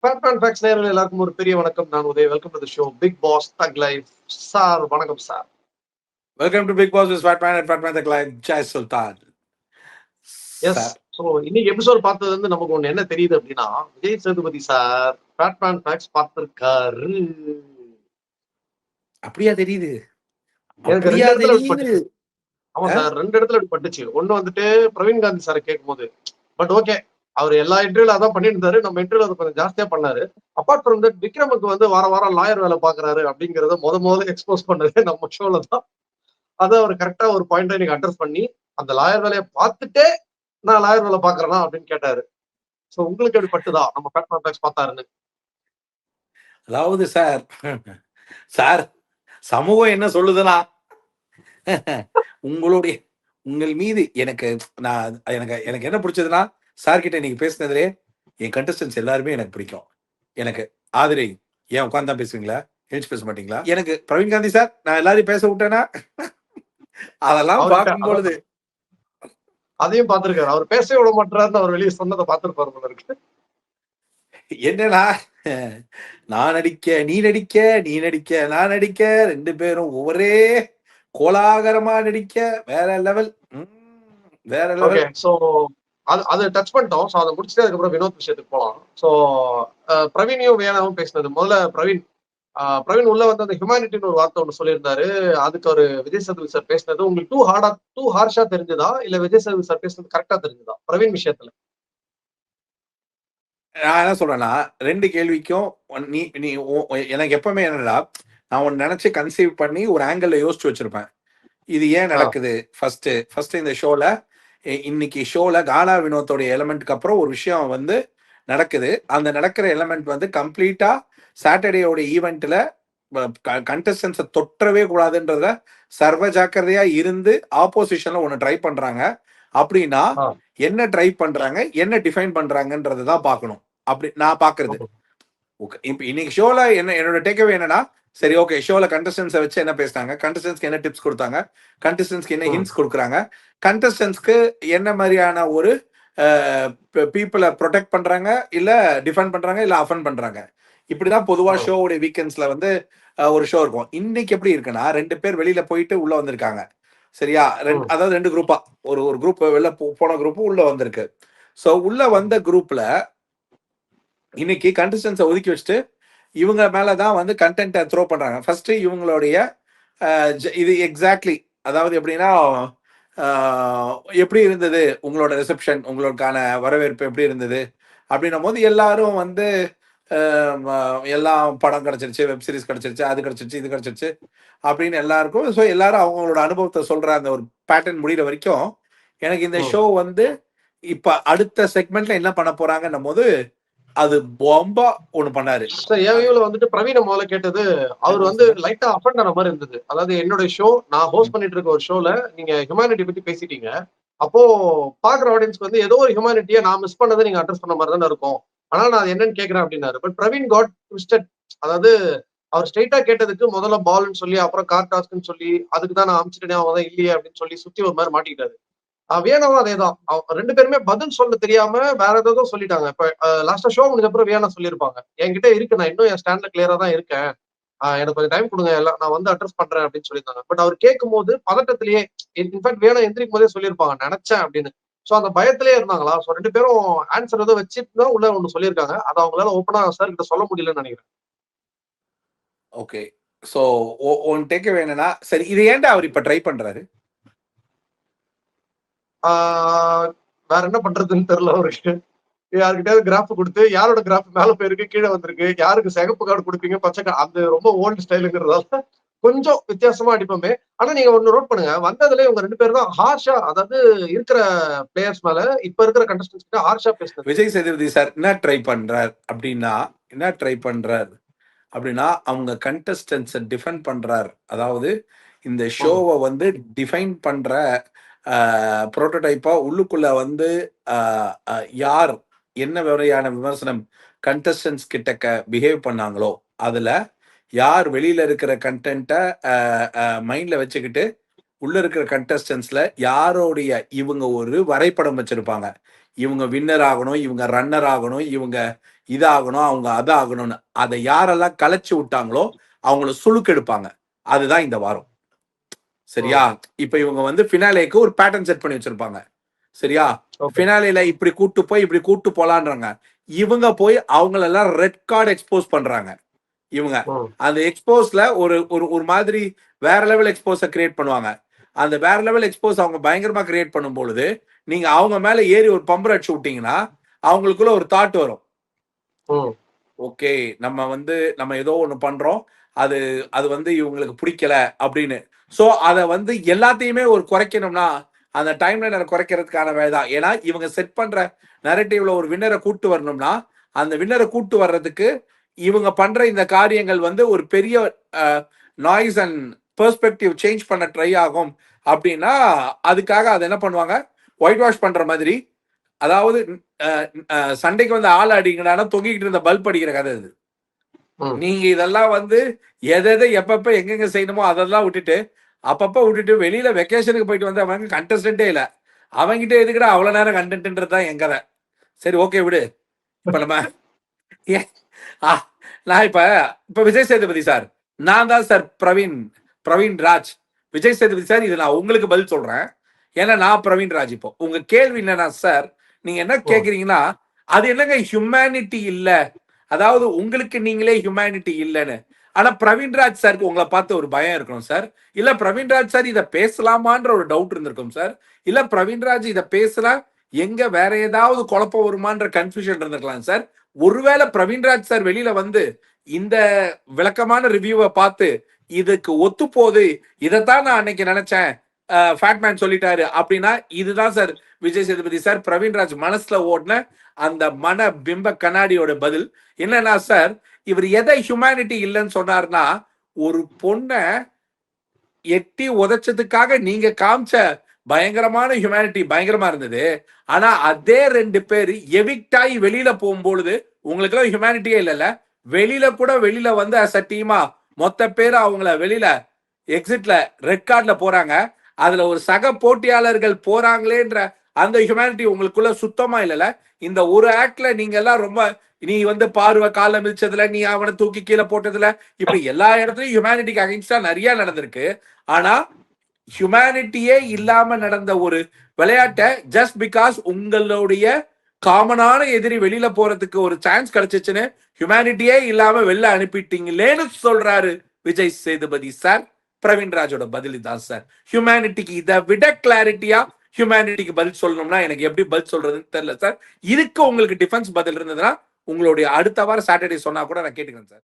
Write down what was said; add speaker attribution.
Speaker 1: Fat and facts நேயர்கள் எல்லாருக்கும் ஒரு பெரிய வணக்கம். நான் Uday. Welcome to the show Bigg Boss thug life. Sir வணக்கம் sir.
Speaker 2: Welcome to Bigg Boss fat man and fat man thug life. Jai Sultan
Speaker 1: yes.
Speaker 2: Sir.
Speaker 1: So இன்னைக்கு episode பார்த்தது வந்து நமக்கு ஒன்று என்ன தெரியுது அப்படின்னா, Vijay Sethupathi sir fat and fakes பார்த்திருக்காரு.
Speaker 2: அப்படியா தெரியுது?
Speaker 1: எனக்கு
Speaker 2: அப்படியா
Speaker 1: ரெண்டு இடத்துல
Speaker 2: தெரியுது?
Speaker 1: பட்டுச்சு. ஆமா சார், ரெண்டு இடத்துல இப்படி பட்டுச்சு. ஒண்ணு வந்துட்டு பிரவீன் காந்தி சாரை கேட்கும் போது, பட் ஓகே, அவர் எல்லா இன்டர்வியூல அதான் பண்ணிட்டு இருந்தாரு. நம்ம இன்டர்வியூல அதை கொஞ்சம் ஜாஸ்தியா பண்ணாரு. அப்பார்ட் ஃப்ரம் தட், விக்ரமுக்கு வந்து வாரம் லாயர் வேலை பாக்குறாரு அப்படிங்கறத முதல்ல எக்ஸ்போஸ் பண்ணது நம்ம ஷோல தான். அதை அவர் கரெக்டா ஒரு பாயிண்ட் நீங்க அட்ரஸ் பண்ணி, அந்த லாயர் வேலையை பார்த்துட்டே நான் லாயர் வேலை பாக்குறேனா அப்படின்னு கேட்டாரு. சோ உங்களுக்கு எப்படி பட்டுதா நம்ம ஃபேட் மேன் பார்த்தாருன்னு?
Speaker 2: அதாவது சார் சார் சமூகம் என்ன சொல்லுதுன்னா, உங்கள் மீது எனக்கு எனக்கு என்ன பிடிச்சதுன்னா, சார் கிட்ட இன்னைக்கு பேசினதுலே என் கண்டஸ்டன்ஸ் எல்லாருமே எனக்கு பிடிக்கும். எனக்கு ஆதிரை ஏன் உட்காந்து தான் பேசுவீங்களா? எழுச்சி பேச மாட்டீங்களா? எனக்கு பிரவீன் காந்தி சார் நான் எல்லாரையும் பேச விட்டேன்னா அதெல்லாம் பார்க்கும் பொழுது
Speaker 1: அதையும் பார்த்திருக்காரு. அவர் பேசவே விட மாட்டாருன்னு அவர் வெளியே சொன்னதை பார்த்திருப்பாரு போல இருக்கு.
Speaker 2: என்னன்னா, நான் நடிக்க நீ நடிக்க, நீ நடிக்க நான் நடிக்க, ரெண்டு பேரும் ஒரே கோலாகலமா நடிக்க, வேற லெவல். வேற லெவல்.
Speaker 1: சோ அது டச் பண்ணிட்டோம். சோ அதை முடிச்சுட்டு அதுக்கப்புறம் வினோத் விஷயத்துக்கு போலாம். சோ பிரவீனையும் வேணாவும் பேசினது. முதல்ல பிரவீன் உள்ள வந்து அந்த ஹியூமானிட்டின்னு ஒரு வார்த்தை ஒன்று சொல்லியிருந்தாரு. அதுக்கு ஒரு விஜய் சேதுபதி சார் பேசினது உங்களுக்கு டூ ஹார்ஷா தெரிஞ்சதா, இல்ல விஜய் சேதுபதி சார் பேசுனது கரெக்டா தெரிஞ்சதா பிரவீன் விஷயத்துல?
Speaker 2: நான் என்ன சொல்றேன்னா, ரெண்டு கேள்விக்கும் நீ நீ எனக்கு எப்பவுமே என்னடா, நான் ஒன்னு நினைச்சு கன்சீவ் பண்ணி ஒரு ஆங்கிள் யோசிச்சு வச்சிருப்பேன். இது ஏன் நடக்குது? ஃபர்ஸ்ட் இந்த ஷோல, இன்னைக்கு ஷோல கானா வினோத்தோடைய எலமெண்ட்க்கு அப்புறம் ஒரு விஷயம் வந்து நடக்குது. அந்த நடக்கிற எலமெண்ட் வந்து கம்ப்ளீட்டா சாட்டர்டேயோட ஈவெண்ட்ல கண்டஸ்டன்ஸை தொற்றவே கூடாதுன்றத சர்வ ஜாக்கிரதையா இருந்து ஆப்போசிஷன்ல ஒன்னு ட்ரை பண்றாங்க. அப்படின்னா என்ன ட்ரை பண்றாங்க, என்ன டிஃபைன் பண்றாங்கன்றதை தான் பார்க்கணும். அப்படி நான் பாக்குறது. இப்ப இன்னைக்கு ஷோல என்னோட டேக்அவே என்னன்னா, சரி ஓகே, ஷோல கண்டஸ்டன்ஸை வச்சு என்ன பேசினாங்க, கண்டஸ்டன்ஸ்க்கு என்ன டிப்ஸ் கொடுத்தாங்க, கண்டஸ்டன்ஸ்க்கு என்ன ஹிண்ட்ஸ் கொடுக்குறாங்க, கண்டஸ்டன்ஸ்க்கு என்ன மாதிரியான ஒரு பீப்புளை ப்ரொடெக்ட் பண்றாங்க, இல்ல டிஃபெண்ட் பண்றாங்க, இல்ல அஃபெண்ட் பண்றாங்க. இப்படிதான் பொதுவா ஷோவுடைய வீக்கெண்ட்ஸ்ல வந்து ஒரு ஷோ இருக்கும். இன்னைக்கு எப்படி இருக்குன்னா, ரெண்டு பேர் வெளியில போயிட்டு உள்ள வந்திருக்காங்க. சரியா? அதாவது ரெண்டு குரூப்பா, ஒரு குரூப் வெளில போன குரூப் உள்ள வந்திருக்கு. சோ உள்ள வந்த குரூப்ல இன்னைக்கு கண்டஸ்டன்ஸை ஒதுக்கி வச்சுட்டு இவங்க மேலதான் வந்து கண்டென்ட்டை த்ரோ பண்றாங்க. ஃபர்ஸ்ட் இவங்களுடைய இது எக்ஸாக்ட்லி, அதாவது எப்படின்னா, எப்படி இருந்தது உங்களோட ரிசப்ஷன், உங்களுக்கான வரவேற்பு எப்படி இருந்தது அப்படின்னும் போது எல்லாரும் வந்து எல்லாம் படம் கிடைச்சிருச்சு, வெப் சீரிஸ் கிடைச்சிருச்சு, அது கிடைச்சிருச்சு, இது கிடைச்சிருச்சு அப்படின்னு எல்லாருக்கும். ஸோ எல்லாரும் அவங்களோட அனுபவத்தை சொல்ற அந்த ஒரு பேட்டர்ன் முடிகிற வரைக்கும் எனக்கு இந்த ஷோ வந்து இப்ப அடுத்த செக்மெண்ட்ல என்ன பண்ண போறாங்கன்னும் போது அது பொம்பா ஒண்ணு பண்ணாரு.
Speaker 1: வந்துட்டு பிரவீன முதல்ல கேட்டது, அவர் வந்து லைட்டா அஃபெண்ட் ஆன மாதிரி இருந்தது. அதாவது என்னோட ஷோ, நான் ஹோஸ்ட் பண்ணிட்டு இருக்க ஒரு ஷோல நீங்க ஹியூமானிட்டி பத்தி பேசிட்டீங்க. அப்போ பாக்குற ஆடியன்ஸ்க்கு வந்து ஏதோ ஒரு ஹியூமானிட்டியை நான் மிஸ் பண்ணதை நீங்க அட்ரஸ் பண்ண மாதிரி தானே இருக்கும். ஆனா நான் என்னன்னு கேட்கிறேன் அப்படின்னாரு. But Praveen got twisted. அதாவது அவர் ஸ்ட்ரைட்டா கேட்டதுக்கு முதல்ல பால்னு சொல்லி, அப்புறம் கார் டாஸ்க்னு சொல்லி, அதுக்கு தான் நான் அமிச்சிட்டேனே அவன் தான் இல்லையே அப்படின்னு சொல்லி சுத்தி ஒரு மாதிரி மாட்டிக்கிட்டாரு. வியானாவும் அதேதான். ரெண்டு பேருமே பதில் சொல்ல தெரியாம வேற ஏதோ சொல்லிட்டாங்க. இப்ப லாஸ்டா ஷோ முடிஞ்ச அப்புறம் வியானா சொல்லியிருப்பாங்க, என்கிட்ட இருக்கு, நான் இன்னும் என் ஸ்டாண்ட்ல கிளியரா தான் இருக்கேன், எனக்கு கொஞ்சம் டைம் கொடுங்க, எல்லாம் நான் வந்து அட்ரஸ் பண்றேன் அப்படின்னு சொல்லியிருந்தாங்க. பட் அவர் கேட்கும் போது பதட்டத்திலேயே, இன்ஃபேக்ட் வியானா எந்திரிக்கும் போதே சொல்லியிருப்பாங்க நினைச்சேன் அப்படின்னு. சோ அந்த பயத்திலேயே இருந்தாங்களா? சோ ரெண்டு பேரும் ஆன்சர் ஏதோ வச்சுட்டு தான் உள்ள ஒண்ணு சொல்லியிருக்காங்க. அதை அவங்களால ஓப்பனா சார் கிட்ட சொல்ல முடியலன்னு நினைக்கிறேன்.
Speaker 2: ஓகே, சோ ஒன் டேக் என்னன்னா, சரி இது ஏன்டா அவர் இப்ப ட்ரை பண்றாரு?
Speaker 1: வேற என்ன பண்றதுன்னு தெரியல அவருக்கு. யாருக்கிட்டயாவது கிராஃப் கொடுத்து, யாரோட கிராஃப் மேல போயிருக்கு, கீழே வந்திருக்கு, யாருக்கு சிகப்பு கார்டு கொடுப்பீங்க, பச்சை கார்டு, அந்த ரொம்ப ஓல்டு ஸ்டைலுங்கிறதால கொஞ்சம் வித்தியாசமா அடிப்போமே. ஆனா நீங்க ஒண்ணு நோட் பண்ணுங்க, வந்ததுல இவங்க ரெண்டு பேரும் தான் ஹார்ஷா, அதாவது இருக்கிற பிளேயர்ஸ் மேல இப்ப இருக்கிற கண்டஸ்டன்ஸ் கிட்ட ஹார்ஷா பேசுறது.
Speaker 2: விஜய் சேதுபதி சார் என்ன ட்ரை பண்றார் அப்படின்னா, அவங்க கண்டஸ்டன்ஸை டிஃபெண்ட் பண்றார். அதாவது இந்த ஷோவை வந்து டிஃபைன் பண்ற புரோட்டோடைப்பா உள்ளுக்குள்ள வந்து யார் என்ன வகையான விமர்சனம் கண்டஸ்டன்ஸ் கிட்ட பிஹேவ் பண்ணாங்களோ, அதுல யார் வெளியில இருக்கிற கண்டென்ட்டை மைண்ட்ல வச்சுக்கிட்டு உள்ள இருக்கிற கண்டஸ்டன்ஸ்ல யாரோடைய இவங்க ஒரு வரைபடம் வச்சிருப்பாங்க, இவங்க வின்னர் ஆகணும், இவங்க ரன்னர் ஆகணும், இவங்க இதாகணும், அவங்க அதாகணும்னு. அதை யாரெல்லாம் கலைச்சு விட்டாங்களோ அவங்கள சுழுக்கெடுப்பாங்க. அதுதான் இந்த வாரம். சரியா? இப்ப இவங்க வந்து ஃபினாலேக்கு ஒரு பேட்டர்ன் செட் பண்ணி வச்சிருப்பாங்க. சரியா? ஃபினாலேல இப்படி கூட்டு போலான்றாங்க. இவங்க போய் அவங்களெல்லாம் ரெட் கார்டு எக்ஸ்போஸ் பண்றாங்க. இவங்க அந்த எக்ஸ்போஸ்ல ஒரு மாதிரி வேற லெவல் எக்ஸ்போஸ கிரியேட் பண்ணுவாங்க. அந்த வேற லெவல் எக்ஸ்போஸ் அவங்க பயங்கரமா கிரியேட் பண்ணும் பொழுது நீங்க அவங்க மேல ஏறி ஒரு பம்பர் அடிச்சு விட்டீங்கன்னா அவங்களுக்குள்ள ஒரு தாட் வரும். ஓகே, நம்ம ஏதோ ஒண்ணு பண்றோம், அது அது வந்து இவங்களுக்கு பிடிக்கல அப்படின்னு. சோ அத வந்து எல்லாத்தையுமே ஒரு குறைக்கணும்னா அந்த டைம் லைனை குறைக்கிறதுக்கான வேலை தான். ஏன்னா இவங்க செட் பண்ற நரேட்டிவ்ல ஒரு வின்னரை கூட்டு வரணும்னா அந்த வின்னரை கூட்டு வர்றதுக்கு இவங்க பண்ற இந்த காரியங்கள் வந்து ஒரு பெரிய நாய்ஸ் அண்ட் பெர்ஸ்பெக்டிவ் சேஞ்ச் பண்ண ட்ரை ஆகும். அப்படின்னா அதுக்காக அதை என்ன பண்ணுவாங்க, ஒயிட் வாஷ் பண்ற மாதிரி. அதாவது சண்டைக்கு வந்து ஆள் அடிக்கணும்னா தொங்கிக்கிட்டு இருந்த பல்ப் அடிக்கிற கதை இது. நீங்க இதெல்லாம் வந்து எதை எப்பப்ப எங்கெங்க செய்யணுமோ அதெல்லாம் விட்டுட்டு வெளியில வெக்கேஷனுக்கு போயிட்டு வந்து அவங்க கண்டஸ்டன்டே இல்ல, அவங்கிட்ட எதுக்குடா அவ்வளவு நேரம் கண்டென்ட்ன்றது தான் எங்க கதை. சரி, ஓகே விடு. இப்ப நம்ம நான் இப்ப விஜய் சேதுபதி சார், நான் தான் சார் பிரவீன் ராஜ். விஜய் சேதுபதி சார், இது நான் உங்களுக்கு பதில் சொல்றேன். ஏன்னா நான் பிரவீன் ராஜ். இப்போ உங்க கேள்வி என்னன்னா சார், நீங்க என்ன கேக்குறீங்கன்னா அது என்னங்க ஹியூமனிட்டி இல்ல, அதாவது உங்களுக்கு நீங்களே ஹியூமனிட்டி இல்லைன்னு. ஆனா பிரவீன்ராஜ் சாருக்கு உங்களை பார்த்து ஒரு பயம் இருக்கணும் சார். இல்ல பிரவீன்ராஜ் சார் இதை பேசலாமான்ற ஒரு டவுட் இருந்திருக்கும் சார். இல்ல பிரவீன்ராஜ் இதை பேசலாம் எங்க வேற ஏதாவது குழப்பம் வருமான்ற கன்ஃபியூஷன் இருந்திருக்கலாம் சார். ஒருவேளை பிரவீன்ராஜ் சார் வெளியில வந்து இந்த விளக்கமான ரிவ்யூவை பார்த்து இதுக்கு ஒத்து போகுது, இதைத்தான் நான் அன்னைக்கு நினைச்சேன், ஃபேட்மேன் சொல்லிட்டாரு அப்படின்னா இதுதான் சார் விஜய் சேதுபதி சார் பிரவீன்ராஜ் மனசுல ஓடின அந்த மன பிம்ப கண்ணாடியோட பதில். என்னன்னா சார், இவர் எதை ஹியூமனிட்டி இல்லைன்னு சொன்னார்னா, ஒரு பொண்ணை எட்டி உதைச்சதுக்காக நீங்க காமிச்ச பயங்கரமான ஹியூமனிட்டி பயங்கரமா இருந்தது. ஆனா அதே 2 பேர் எவிக்ட் ஆகி வெளியில போகும்பொழுது உங்களுக்கு எல்லாம் ஹியூமனிட்டியே இல்லைல்ல. வெளியில வந்து அஸ் அ டீமா மொத்த பேர் அவங்கள வெளியில எக்ஸிட்ல ரெட் கார்ட்ல போறாங்க. அதுல ஒரு சக போட்டியாளர்கள் போறாங்களேன்ற அந்த ஹியூமனிட்டி உங்களுக்குள்ள சுத்தமா இல்லைல்ல. இந்த ஒரு ஆக்ட்ல நீங்க எல்லாம் ரொம்ப, நீ வந்து பார்வை கால மிதிச்சதுல, நீ அவனை தூக்கி கீழே போட்டதுல, இப்படி எல்லா இடத்துலயும் ஹியூமனிட்டிக்கு அகைன்ஸ்டா நிறைய நடந்திருக்கு. ஆனா ஹியூமனிட்டியே இல்லாம நடந்த ஒரு விளையாட்டை ஜஸ்ட் பிகாஸ் உங்களுடைய காமனான எதிரி வெளியில போறதுக்கு ஒரு சான்ஸ் கிடைச்சிச்சுன்னு ஹியூமனிட்டியே இல்லாம வெளில அனுப்பிட்டீங்களேன்னு சொல்றாரு விஜய் சேதுபதி சார். பிரவீன்ராஜோட பதில் தான் சார். ஹியூமனிட்டிக்கு இதை விட கிளாரிட்டியா ஹியூமனிட்டிக்கு பதில் சொல்லணும்னா எனக்கு எப்படி பதில் சொல்றதுன்னு தெரியல சார். இதுக்கு உங்களுக்கு டிஃபென்ஸ் பதில் இருந்ததுன்னா உங்களுடைய அடுத்த வாரம் சாட்டர்டே சொன்னா கூட நான் கேட்டுக்கிறேன் சார்.